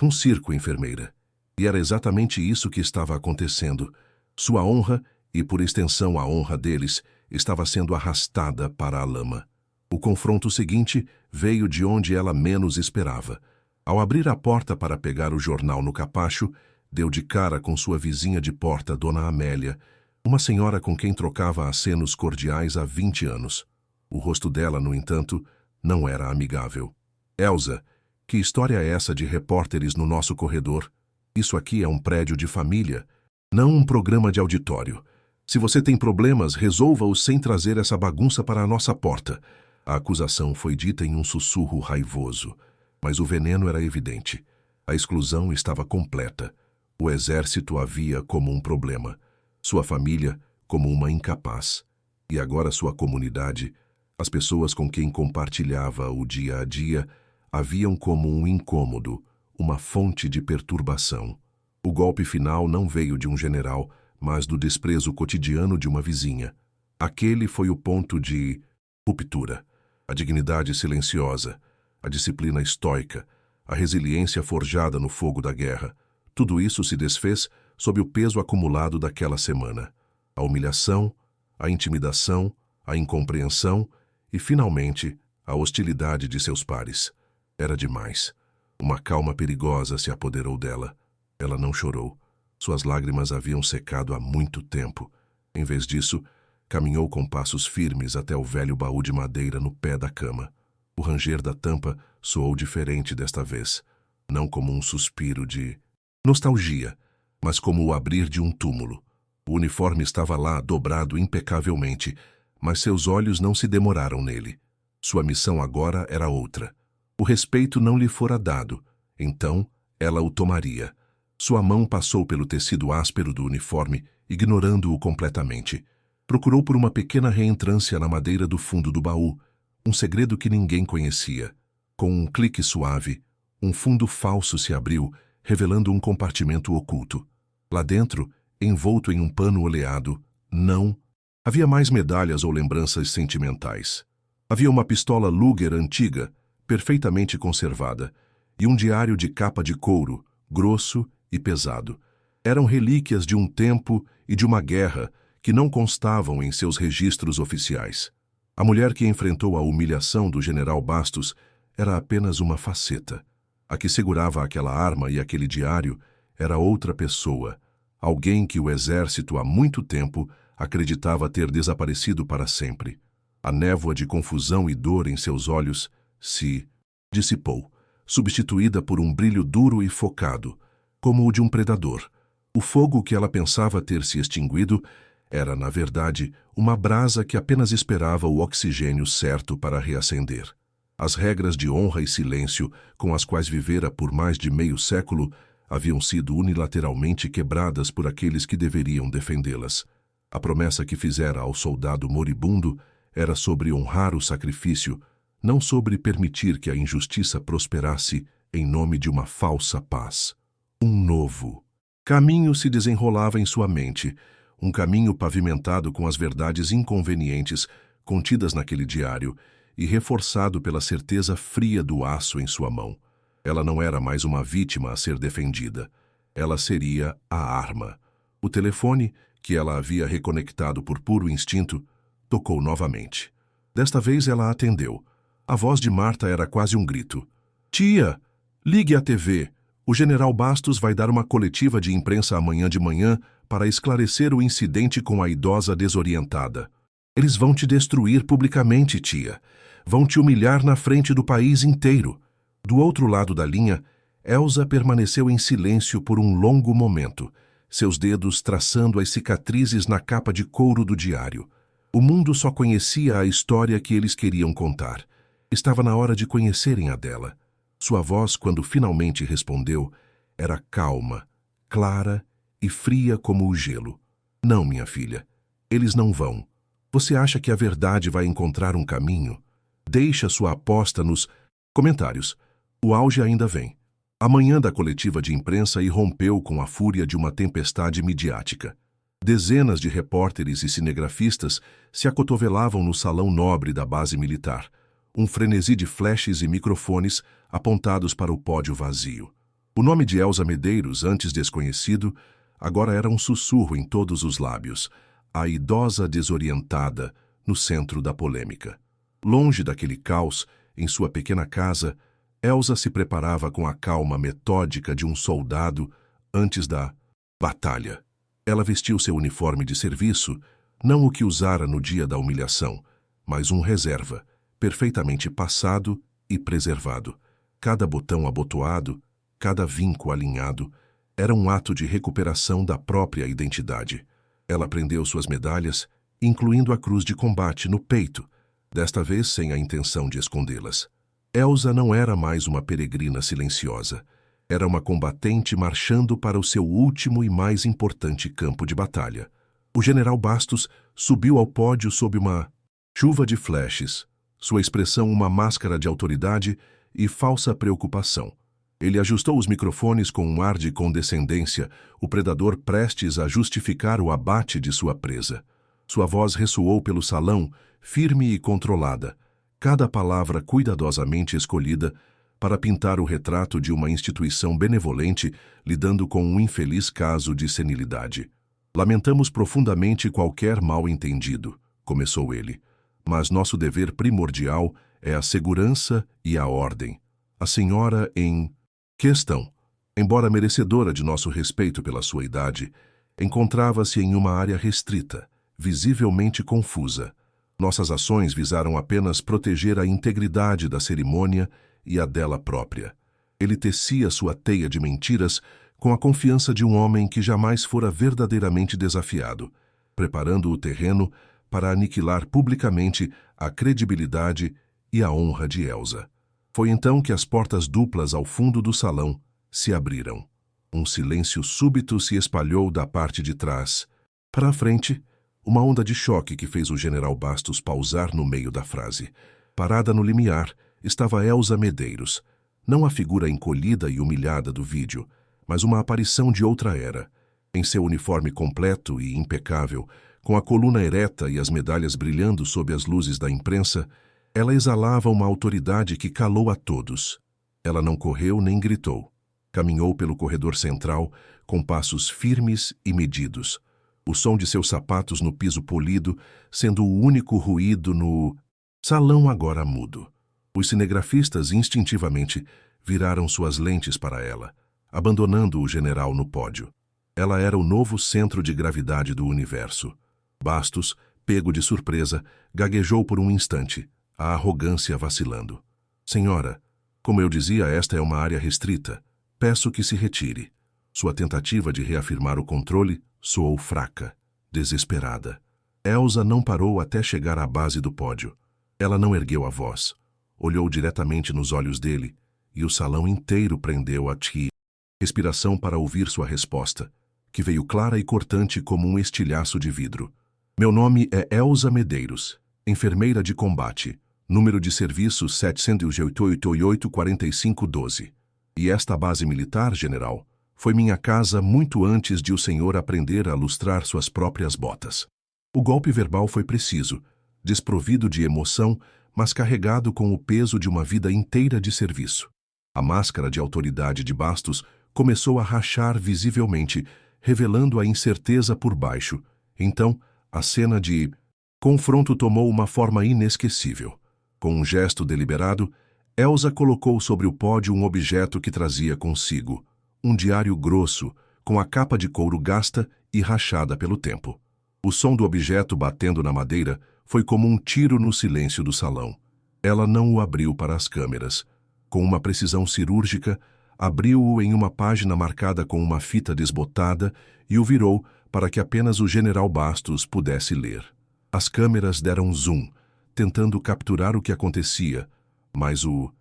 um circo, enfermeira. E era exatamente isso que estava acontecendo. Sua honra, e por extensão a honra deles, estava sendo arrastada para a lama. O confronto seguinte veio de onde ela menos esperava. Ao abrir a porta para pegar o jornal no capacho, deu de cara com sua vizinha de porta, Dona Amélia, uma senhora com quem trocava acenos cordiais há 20 anos. O rosto dela, no entanto, não era amigável. Elsa, que história é essa de repórteres no nosso corredor? Isso aqui é um prédio de família, não um programa de auditório. Se você tem problemas, resolva-os sem trazer essa bagunça para a nossa porta. A acusação foi dita em um sussurro raivoso, mas o veneno era evidente. A exclusão estava completa. O exército a via como um problema, sua família como uma incapaz, e agora sua comunidade, as pessoas com quem compartilhava o dia a dia, a viam como um incômodo, uma fonte de perturbação. O golpe final não veio de um general, mas do desprezo cotidiano de uma vizinha. Aquele foi o ponto de ruptura. A dignidade silenciosa, a disciplina estoica, a resiliência forjada no fogo da guerra. Tudo isso se desfez sob o peso acumulado daquela semana. A humilhação, a intimidação, a incompreensão e, finalmente, a hostilidade de seus pares. Era demais. Uma calma perigosa se apoderou dela. Ela não chorou. Suas lágrimas haviam secado há muito tempo. Em vez disso, caminhou com passos firmes até o velho baú de madeira no pé da cama. O ranger da tampa soou diferente desta vez, não como um suspiro de nostalgia, mas como o abrir de um túmulo. O uniforme estava lá, dobrado impecavelmente, mas seus olhos não se demoraram nele. Sua missão agora era outra. O respeito não lhe fora dado, então ela o tomaria. Sua mão passou pelo tecido áspero do uniforme, ignorando-o completamente. Procurou por uma pequena reentrância na madeira do fundo do baú, um segredo que ninguém conhecia. Com um clique suave, um fundo falso se abriu, revelando um compartimento oculto. Lá dentro, envolto em um pano oleado, não havia mais medalhas ou lembranças sentimentais. Havia uma pistola Luger antiga, perfeitamente conservada, e um diário de capa de couro, grosso e pesado. Eram relíquias de um tempo e de uma guerra que não constavam em seus registros oficiais. A mulher que enfrentou a humilhação do general Bastos era apenas uma faceta. A que segurava aquela arma e aquele diário era outra pessoa, alguém que o exército há muito tempo acreditava ter desaparecido para sempre. A névoa de confusão e dor em seus olhos se dissipou, substituída por um brilho duro e focado, como o de um predador. O fogo que ela pensava ter se extinguido era, na verdade, uma brasa que apenas esperava o oxigênio certo para reacender. As regras de honra e silêncio com as quais vivera por mais de meio século haviam sido unilateralmente quebradas por aqueles que deveriam defendê-las. A promessa que fizera ao soldado moribundo era sobre honrar o sacrifício, não sobre permitir que a injustiça prosperasse em nome de uma falsa paz. Um novo caminho se desenrolava em sua mente, um caminho pavimentado com as verdades inconvenientes contidas naquele diário e reforçado pela certeza fria do aço em sua mão. Ela não era mais uma vítima a ser defendida. Ela seria a arma. O telefone, que ela havia reconectado por puro instinto, tocou novamente. Desta vez ela atendeu. A voz de Marta era quase um grito. "Tia, ligue à TV. O general Bastos vai dar uma coletiva de imprensa amanhã de manhã para esclarecer o incidente com a idosa desorientada. Eles vão te destruir publicamente, tia. Vão te humilhar na frente do país inteiro." Do outro lado da linha, Elsa permaneceu em silêncio por um longo momento, seus dedos traçando as cicatrizes na capa de couro do diário. O mundo só conhecia a história que eles queriam contar. Estava na hora de conhecerem a dela. Sua voz, quando finalmente respondeu, era calma, clara e fria como o gelo. "Não, minha filha. Eles não vão. Você acha que a verdade vai encontrar um caminho? Deixa sua aposta nos comentários. O auge ainda vem." A manhã da coletiva de imprensa irrompeu com a fúria de uma tempestade midiática. Dezenas de repórteres e cinegrafistas se acotovelavam no salão nobre da base militar, um frenesi de flashes e microfones apontados para o pódio vazio. O nome de Elsa Medeiros, antes desconhecido, agora era um sussurro em todos os lábios, a idosa desorientada no centro da polêmica. Longe daquele caos, em sua pequena casa, Elsa se preparava com a calma metódica de um soldado antes da batalha. Ela vestiu seu uniforme de serviço, não o que usara no dia da humilhação, mas um reserva, perfeitamente passado e preservado. Cada botão abotoado, cada vinco alinhado, era um ato de recuperação da própria identidade. Ela prendeu suas medalhas, incluindo a cruz de combate, no peito, desta vez sem a intenção de escondê-las. Elsa não era mais uma peregrina silenciosa. Era uma combatente marchando para o seu último e mais importante campo de batalha. O general Bastos subiu ao pódio sob uma chuva de flashes, sua expressão uma máscara de autoridade e falsa preocupação. Ele ajustou os microfones com um ar de condescendência, o predador prestes a justificar o abate de sua presa. Sua voz ressoou pelo salão, firme e controlada, cada palavra cuidadosamente escolhida para pintar o retrato de uma instituição benevolente lidando com um infeliz caso de senilidade. "Lamentamos profundamente qualquer mal-entendido", começou ele, "mas nosso dever primordial é a segurança e a ordem. A senhora em questão, embora merecedora de nosso respeito pela sua idade, encontrava-se em uma área restrita, visivelmente confusa. Nossas ações visaram apenas proteger a integridade da cerimônia e a dela própria." Ele tecia sua teia de mentiras com a confiança de um homem que jamais fora verdadeiramente desafiado, preparando o terreno para aniquilar publicamente a credibilidade e a honra de Elsa. Foi então que as portas duplas ao fundo do salão se abriram. Um silêncio súbito se espalhou da parte de trás. Para a frente, uma onda de choque que fez o general Bastos pausar no meio da frase. Parada no limiar, estava Elza Medeiros. Não a figura encolhida e humilhada do vídeo, mas uma aparição de outra era. Em seu uniforme completo e impecável, com a coluna ereta e as medalhas brilhando sob as luzes da imprensa, ela exalava uma autoridade que calou a todos. Ela não correu nem gritou. Caminhou pelo corredor central com passos firmes e medidos. O som de seus sapatos no piso polido, sendo o único ruído no salão agora mudo. Os cinegrafistas instintivamente viraram suas lentes para ela, abandonando o general no pódio. Ela era o novo centro de gravidade do universo. Bastos, pego de surpresa, gaguejou por um instante, a arrogância vacilando. Senhora, como eu dizia, esta é uma área restrita. Peço que se retire. Sua tentativa de reafirmar o controle soou fraca, desesperada. Elza não parou até chegar à base do pódio. Ela não ergueu a voz. Olhou diretamente nos olhos dele, e o salão inteiro prendeu a respiração para ouvir sua resposta, que veio clara e cortante como um estilhaço de vidro. Meu nome é Elza Medeiros, enfermeira de combate, número de serviço 788-4512. E esta base militar, general, foi minha casa muito antes de o senhor aprender a lustrar suas próprias botas. O golpe verbal foi preciso, desprovido de emoção, mas carregado com o peso de uma vida inteira de serviço. A máscara de autoridade de Bastos começou a rachar visivelmente, revelando a incerteza por baixo. Então, a cena de confronto tomou uma forma inesquecível. Com um gesto deliberado, Elza colocou sobre o pódio um objeto que trazia consigo, um diário grosso, com a capa de couro gasta e rachada pelo tempo. O som do objeto batendo na madeira foi como um tiro no silêncio do salão. Ela não o abriu para as câmeras. Com uma precisão cirúrgica, abriu-o em uma página marcada com uma fita desbotada e o virou para que apenas o general Bastos pudesse ler. As câmeras deram zoom, tentando capturar o que acontecia, mas o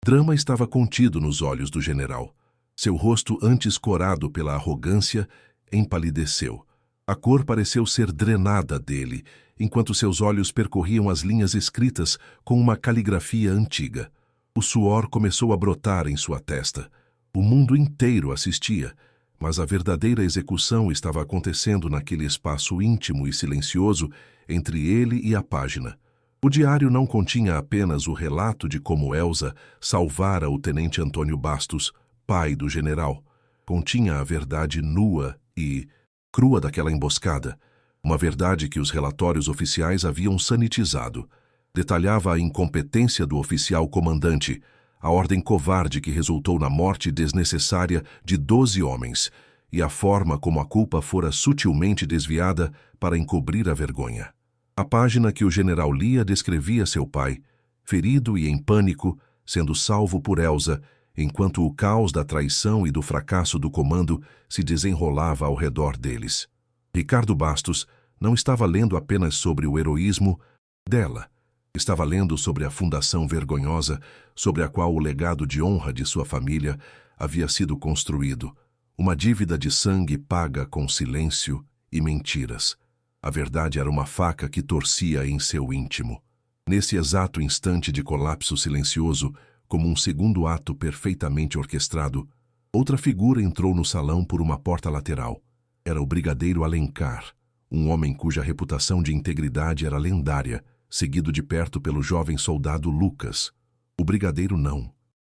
drama estava contido nos olhos do general. Seu rosto, antes corado pela arrogância, empalideceu. A cor pareceu ser drenada dele, enquanto seus olhos percorriam as linhas escritas com uma caligrafia antiga. O suor começou a brotar em sua testa. O mundo inteiro assistia, mas a verdadeira execução estava acontecendo naquele espaço íntimo e silencioso entre ele e a página. O diário não continha apenas o relato de como Elza salvara o tenente Antônio Bastos, pai do general. Continha a verdade nua e crua daquela emboscada, uma verdade que os relatórios oficiais haviam sanitizado. Detalhava a incompetência do oficial comandante, a ordem covarde que resultou na morte desnecessária de 12 homens e a forma como a culpa fora sutilmente desviada para encobrir a vergonha. A página que o general lia descrevia seu pai, ferido e em pânico, sendo salvo por Elza, enquanto o caos da traição e do fracasso do comando se desenrolava ao redor deles. Ricardo Bastos não estava lendo apenas sobre o heroísmo dela. Estava lendo sobre a fundação vergonhosa sobre a qual o legado de honra de sua família havia sido construído, uma dívida de sangue paga com silêncio e mentiras. A verdade era uma faca que torcia em seu íntimo. Nesse exato instante de colapso silencioso, como um segundo ato perfeitamente orquestrado, outra figura entrou no salão por uma porta lateral. Era o brigadeiro Alencar, um homem cuja reputação de integridade era lendária, seguido de perto pelo jovem soldado Lucas. O brigadeiro não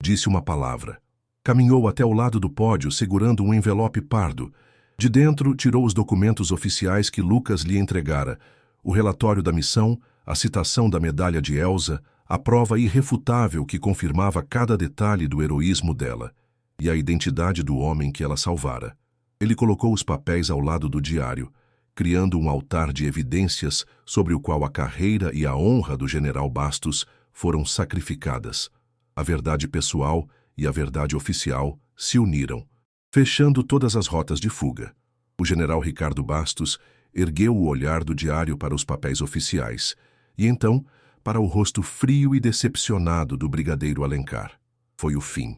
disse uma palavra. Caminhou até o lado do pódio segurando um envelope pardo. De dentro, tirou os documentos oficiais que Lucas lhe entregara, o relatório da missão, a citação da medalha de Elza, a prova irrefutável que confirmava cada detalhe do heroísmo dela, e a identidade do homem que ela salvara. Ele colocou os papéis ao lado do diário, criando um altar de evidências sobre o qual a carreira e a honra do general Bastos foram sacrificadas. A verdade pessoal e a verdade oficial se uniram, fechando todas as rotas de fuga. O general Ricardo Bastos ergueu o olhar do diário para os papéis oficiais, e então, para o rosto frio e decepcionado do brigadeiro Alencar. Foi o fim.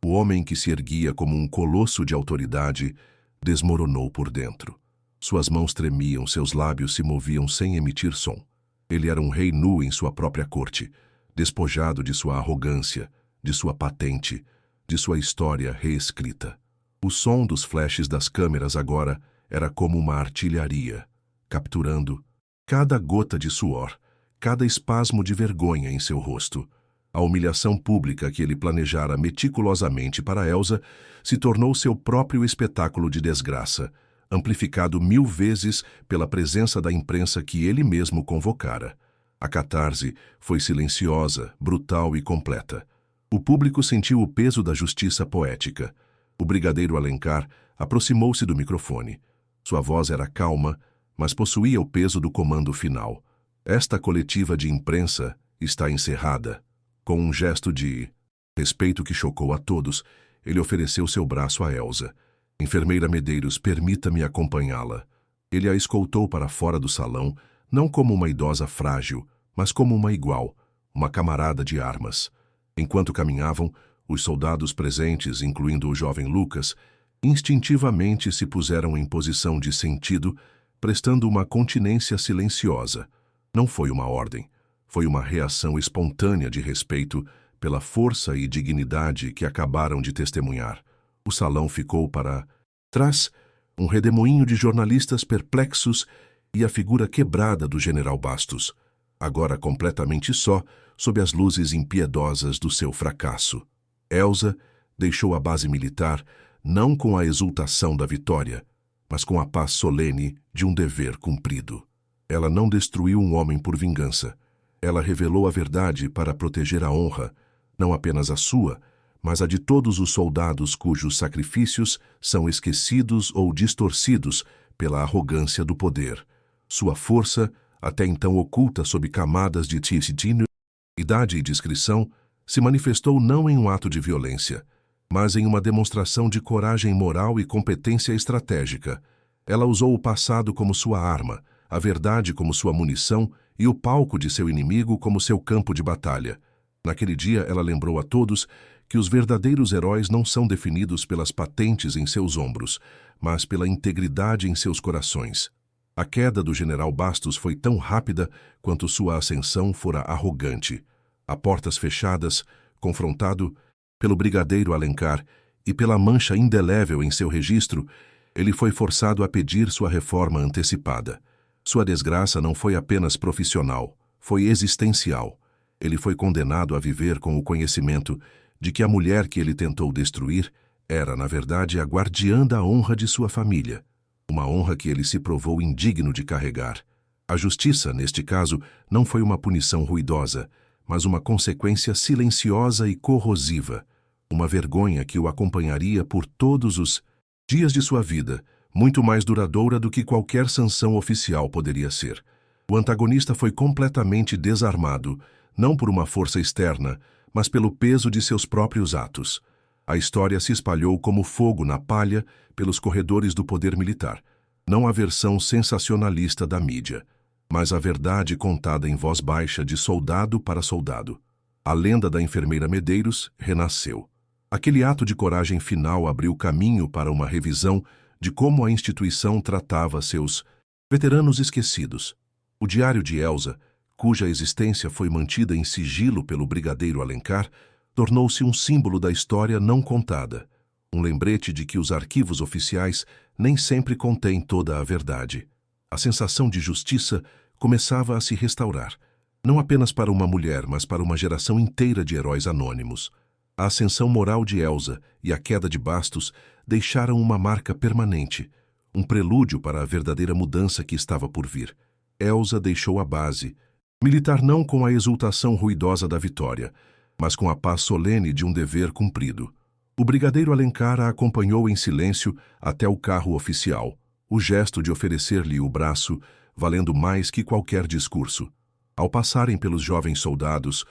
O homem que se erguia como um colosso de autoridade desmoronou por dentro. Suas mãos tremiam, seus lábios se moviam sem emitir som. Ele era um rei nu em sua própria corte, despojado de sua arrogância, de sua patente, de sua história reescrita. O som dos flashes das câmeras agora era como uma artilharia, capturando cada gota de suor, cada espasmo de vergonha em seu rosto. A humilhação pública que ele planejara meticulosamente para Elsa se tornou seu próprio espetáculo de desgraça, amplificado 1000 vezes pela presença da imprensa que ele mesmo convocara. A catarse foi silenciosa, brutal e completa. O público sentiu o peso da justiça poética. O brigadeiro Alencar aproximou-se do microfone. Sua voz era calma, mas possuía o peso do comando final. Esta coletiva de imprensa está encerrada. Com um gesto de respeito que chocou a todos, ele ofereceu seu braço a Elsa. Enfermeira Medeiros, permita-me acompanhá-la. Ele a escoltou para fora do salão, não como uma idosa frágil, mas como uma igual, uma camarada de armas. Enquanto caminhavam, os soldados presentes, incluindo o jovem Lucas, instintivamente se puseram em posição de sentido, prestando uma continência silenciosa. Não foi uma ordem, foi uma reação espontânea de respeito pela força e dignidade que acabaram de testemunhar. O salão ficou para trás, um redemoinho de jornalistas perplexos e a figura quebrada do general Bastos, agora completamente só, sob as luzes impiedosas do seu fracasso. Elsa deixou a base militar não com a exultação da vitória, mas com a paz solene de um dever cumprido. Ela não destruiu um homem por vingança. Ela revelou a verdade para proteger a honra, não apenas a sua, mas a de todos os soldados cujos sacrifícios são esquecidos ou distorcidos pela arrogância do poder. Sua força, até então oculta sob camadas de idade e discrição, se manifestou não em um ato de violência, mas em uma demonstração de coragem moral e competência estratégica. Ela usou o passado como sua arma, a verdade como sua munição e o palco de seu inimigo como seu campo de batalha. Naquele dia, ela lembrou a todos que os verdadeiros heróis não são definidos pelas patentes em seus ombros, mas pela integridade em seus corações. A queda do general Bastos foi tão rápida quanto sua ascensão fora arrogante. A portas fechadas, confrontado pelo brigadeiro Alencar e pela mancha indelével em seu registro, ele foi forçado a pedir sua reforma antecipada. Sua desgraça não foi apenas profissional, foi existencial. Ele foi condenado a viver com o conhecimento de que a mulher que ele tentou destruir era, na verdade, a guardiã da honra de sua família, uma honra que ele se provou indigno de carregar. A justiça, neste caso, não foi uma punição ruidosa, mas uma consequência silenciosa e corrosiva, uma vergonha que o acompanharia por todos os dias de sua vida, muito mais duradoura do que qualquer sanção oficial poderia ser. O antagonista foi completamente desarmado, não por uma força externa, mas pelo peso de seus próprios atos. A história se espalhou como fogo na palha pelos corredores do poder militar, não a versão sensacionalista da mídia, mas a verdade contada em voz baixa de soldado para soldado. A lenda da enfermeira Medeiros renasceu. Aquele ato de coragem final abriu caminho para uma revisão de como a instituição tratava seus veteranos esquecidos. O diário de Elsa, cuja existência foi mantida em sigilo pelo brigadeiro Alencar, tornou-se um símbolo da história não contada, um lembrete de que os arquivos oficiais nem sempre contêm toda a verdade. A sensação de justiça começava a se restaurar, não apenas para uma mulher, mas para uma geração inteira de heróis anônimos. A ascensão moral de Elsa e a queda de Bastos deixaram uma marca permanente, um prelúdio para a verdadeira mudança que estava por vir. Elsa deixou a base, militar não com a exultação ruidosa da vitória, mas com a paz solene de um dever cumprido. O brigadeiro Alencar a acompanhou em silêncio até o carro oficial, o gesto de oferecer-lhe o braço valendo mais que qualquer discurso. Ao passarem pelos jovens soldados,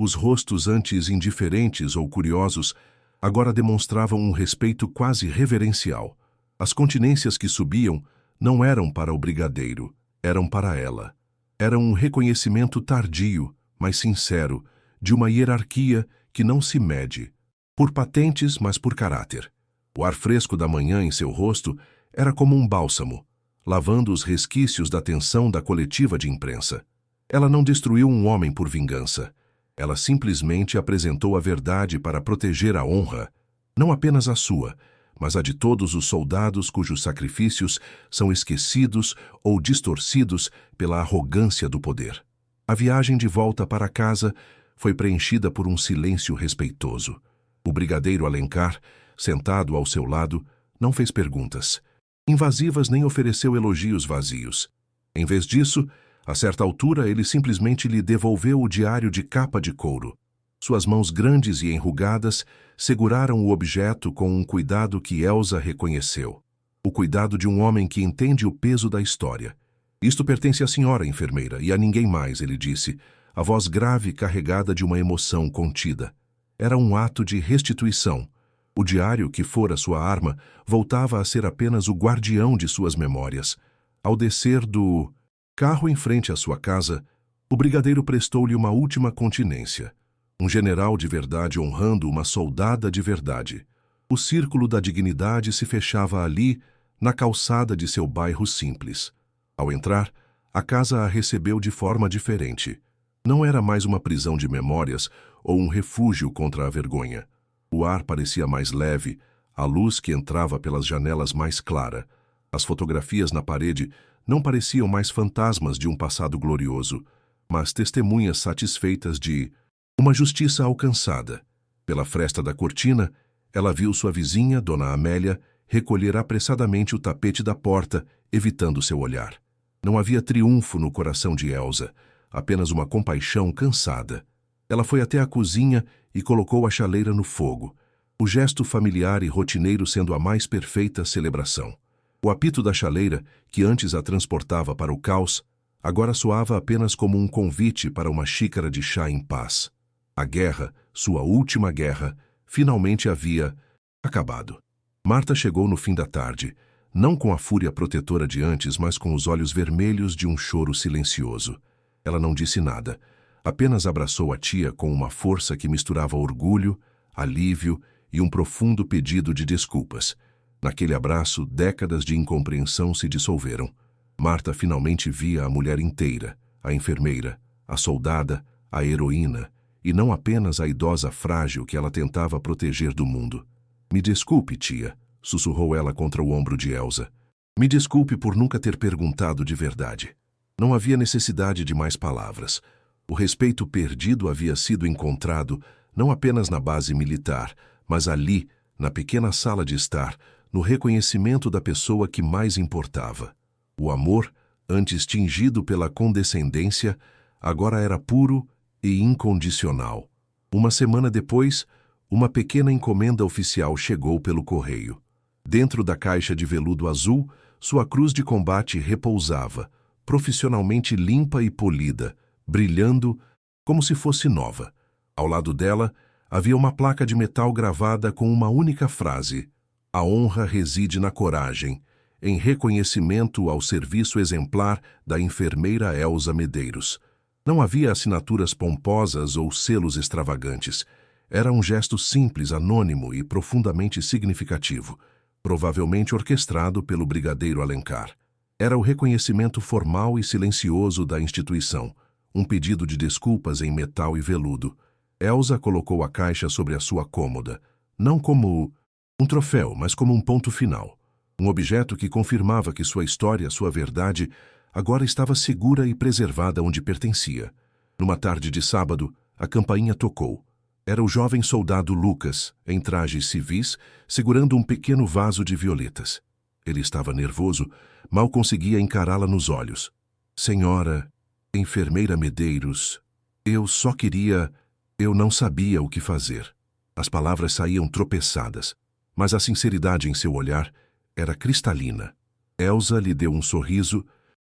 os rostos antes indiferentes ou curiosos agora demonstravam um respeito quase reverencial. As continências que subiam não eram para o brigadeiro, eram para ela. Era um reconhecimento tardio, mas sincero, de uma hierarquia que não se mede por patentes, mas por caráter. O ar fresco da manhã em seu rosto era como um bálsamo, lavando os resquícios da tensão da coletiva de imprensa. Ela não destruiu um homem por vingança. Ela simplesmente apresentou a verdade para proteger a honra, não apenas a sua, mas a de todos os soldados cujos sacrifícios são esquecidos ou distorcidos pela arrogância do poder. A viagem de volta para casa foi preenchida por um silêncio respeitoso. O brigadeiro Alencar, sentado ao seu lado, não fez perguntas invasivas nem ofereceu elogios vazios. Em vez disso, a certa altura ele simplesmente lhe devolveu o diário de capa de couro. Suas mãos grandes e enrugadas seguraram o objeto com um cuidado que Elsa reconheceu. O cuidado de um homem que entende o peso da história. Isto pertence à senhora enfermeira e a ninguém mais, ele disse, a voz grave carregada de uma emoção contida. Era um ato de restituição. O diário, que fora sua arma, voltava a ser apenas o guardião de suas memórias. Ao descer do carro em frente à sua casa, o brigadeiro prestou-lhe uma última continência. Um general de verdade honrando uma soldada de verdade. O círculo da dignidade se fechava ali, na calçada de seu bairro simples. Ao entrar, a casa a recebeu de forma diferente. Não era mais uma prisão de memórias ou um refúgio contra a vergonha. O ar parecia mais leve, a luz que entrava pelas janelas mais clara. As fotografias na parede não pareciam mais fantasmas de um passado glorioso, mas testemunhas satisfeitas de uma justiça alcançada. Pela fresta da cortina, ela viu sua vizinha, Dona Amélia, recolher apressadamente o tapete da porta, evitando seu olhar. Não havia triunfo no coração de Elsa, apenas uma compaixão cansada. Ela foi até a cozinha e colocou a chaleira no fogo, o gesto familiar e rotineiro sendo a mais perfeita celebração. O apito da chaleira, que antes a transportava para o caos, agora soava apenas como um convite para uma xícara de chá em paz. A guerra, sua última guerra, finalmente havia acabado. Marta chegou no fim da tarde, não com a fúria protetora de antes, mas com os olhos vermelhos de um choro silencioso. Ela não disse nada, apenas abraçou a tia com uma força que misturava orgulho, alívio e um profundo pedido de desculpas. Naquele abraço, décadas de incompreensão se dissolveram. Marta finalmente via a mulher inteira, a enfermeira, a soldada, a heroína, e não apenas a idosa frágil que ela tentava proteger do mundo. "Me desculpe, tia", sussurrou ela contra o ombro de Elsa. "Me desculpe por nunca ter perguntado de verdade." Não havia necessidade de mais palavras. O respeito perdido havia sido encontrado não apenas na base militar, mas ali, na pequena sala de estar, no reconhecimento da pessoa que mais importava. O amor, antes tingido pela condescendência, agora era puro e incondicional. Uma semana depois, uma pequena encomenda oficial chegou pelo correio. Dentro da caixa de veludo azul, sua cruz de combate repousava, profissionalmente limpa e polida, brilhando como se fosse nova. Ao lado dela, havia uma placa de metal gravada com uma única frase: "A honra reside na coragem", em reconhecimento ao serviço exemplar da enfermeira Elsa Medeiros. Não havia assinaturas pomposas ou selos extravagantes. Era um gesto simples, anônimo e profundamente significativo, provavelmente orquestrado pelo brigadeiro Alencar. Era o reconhecimento formal e silencioso da instituição, um pedido de desculpas em metal e veludo. Elsa colocou a caixa sobre a sua cômoda, não como um troféu, mas como um ponto final. Um objeto que confirmava que sua história, sua verdade, agora estava segura e preservada onde pertencia. Numa tarde de sábado, a campainha tocou. Era o jovem soldado Lucas, em trajes civis, segurando um pequeno vaso de violetas. Ele estava nervoso, mal conseguia encará-la nos olhos. "Senhora, enfermeira Medeiros, eu só queria... Eu não sabia o que fazer." As palavras saíam tropeçadas, mas a sinceridade em seu olhar era cristalina. Elsa lhe deu um sorriso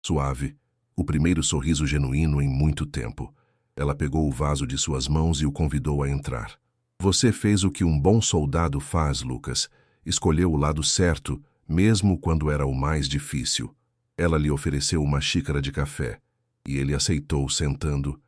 suave, o primeiro sorriso genuíno em muito tempo. Ela pegou o vaso de suas mãos e o convidou a entrar. "Você fez o que um bom soldado faz, Lucas. Escolheu o lado certo, mesmo quando era o mais difícil." Ela lhe ofereceu uma xícara de café, e ele aceitou sentando,